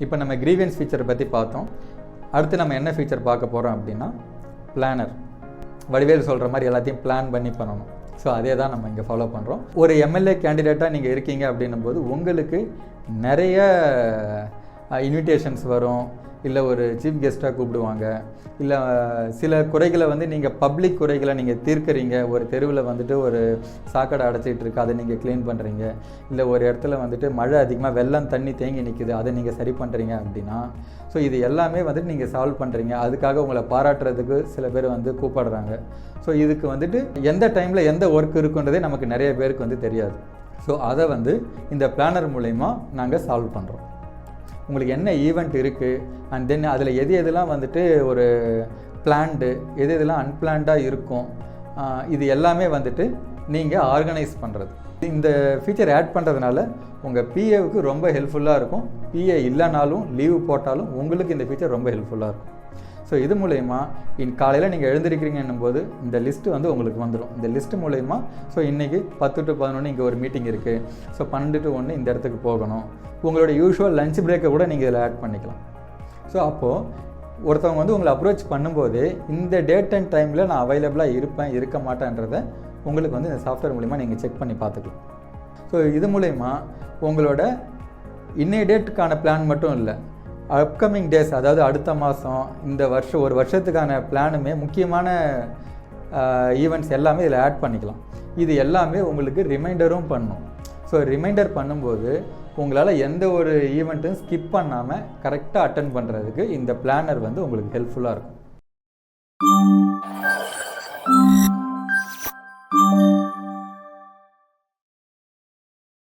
இப்போ நம்ம கிரீவன்ஸ் ஃபீச்சரை பற்றி பார்த்தோம். அடுத்து நம்ம என்ன ஃபீச்சர் பார்க்க போகிறோம் அப்படின்னா பிளானர். வடிவேல் சொல்கிற மாதிரி எல்லாத்தையும் பிளான் பண்ணி பண்ணணும். ஸோ அதே தான் நம்ம இங்கே ஃபாலோ பண்ணுறோம். ஒரு எம்எல்ஏ கேண்டிடேட்டாக நீங்கள் இருக்கீங்க அப்படின்னும் போது உங்களுக்கு நிறைய இன்விடேஷன்ஸ் வரும், இல்லை ஒரு சீஃப் கெஸ்ட்டாக கூப்பிடுவாங்க, இல்லை சில குறைகளை வந்து நீங்கள் பப்ளிக் குறைகளை நீங்கள் தீர்க்குறீங்க. ஒரு தெருவில் வந்துட்டு ஒரு சாக்கடை அடைச்சிட்டு இருக்கு, அதை நீங்கள் க்ளீன் பண்ணுறீங்க. இல்லை ஒரு இடத்துல வந்துட்டு மழை அதிகமாக வெள்ளம் தண்ணி தேங்கி நிற்குது, அதை நீங்கள் சரி பண்ணுறீங்க அப்படின்னா ஸோ இது எல்லாமே வந்துட்டு நீங்கள் சால்வ் பண்ணுறீங்க. அதுக்காக உங்களை பாராட்டுறதுக்கு சில பேர் வந்து கூப்பிடுறாங்க. ஸோ இதுக்கு வந்துட்டு எந்த டைமில் எந்த ஒர்க் இருக்குன்றதே நமக்கு நிறைய பேருக்கு வந்து தெரியாது. ஸோ அதை வந்து இந்த பிளானர் மூலயமா நாங்கள் சால்வ் பண்ணுறோம். உங்களுக்கு என்ன ஈவெண்ட் இருக்குது அண்ட் தென் அதில் எதெல்லாம் வந்துட்டு ஒரு பிளான்டு, எதெல்லாம் அன்பிளான்டாக இருக்கும், இது எல்லாமே வந்துட்டு நீங்கள் ஆர்கனைஸ் பண்ணுறது. இந்த ஃபீச்சர் ஆட் பண்ணுறதுனால உங்கள் பிஏவுக்கு ரொம்ப ஹெல்ப்ஃபுல்லாக இருக்கும். பிஏ இல்லைனாலும் லீவு போட்டாலும் உங்களுக்கு இந்த ஃபீச்சர் ரொம்ப ஹெல்ப்ஃபுல்லாக இருக்கும். ஸோ இது மூலயமா காலையில் நீங்கள் எழுந்திருக்கிறீங்கன்னும் போது இந்த லிஸ்ட்டு வந்து உங்களுக்கு வந்துடும். இந்த லிஸ்ட்டு மூலயமா ஸோ இன்றைக்கி 10 to 11 இங்கே ஒரு மீட்டிங் இருக்குது, ஸோ 12 to 1 இந்த இடத்துக்கு போகணும். உங்களோட யூஷுவல் லஞ்ச் பிரேக்கை கூட நீங்கள் இதில் ஆட் பண்ணிக்கலாம். ஸோ அப்போது ஒருத்தவங்க வந்து உங்களை அப்ரோச் பண்ணும்போது இந்த டேட் அண்ட் டைமில் நான் அவைலபிளாக இருப்பேன் இருக்க மாட்டேன்றதை உங்களுக்கு வந்து இந்த சாஃப்ட்வேர் மூலிமா நீங்கள் செக் பண்ணி பார்த்துக்கலாம். ஸோ இது மூலயமா உங்களோட இன்னைய டேட்டுக்கான பிளான் மட்டும் இல்லை, அப்கமிங் டேஸ், அதாவது அடுத்த மாதம், இந்த வருஷம், ஒரு வருஷத்துக்கான பிளானுமே, முக்கியமான ஈவெண்ட்ஸ் எல்லாமே இதில் ஆட் பண்ணிக்கலாம். இது எல்லாமே உங்களுக்கு ரிமைண்டரும் பண்ணும். ஸோ ரிமைண்டர் பண்ணும்போது உங்களால் எந்த ஒரு ஈவெண்ட்டும் ஸ்கிப் பண்ணாமல் கரெக்டாக அட்டென்ட் பண்ணுறதுக்கு இந்த பிளானர் வந்து உங்களுக்கு ஹெல்ப்ஃபுல்லாக இருக்கும்.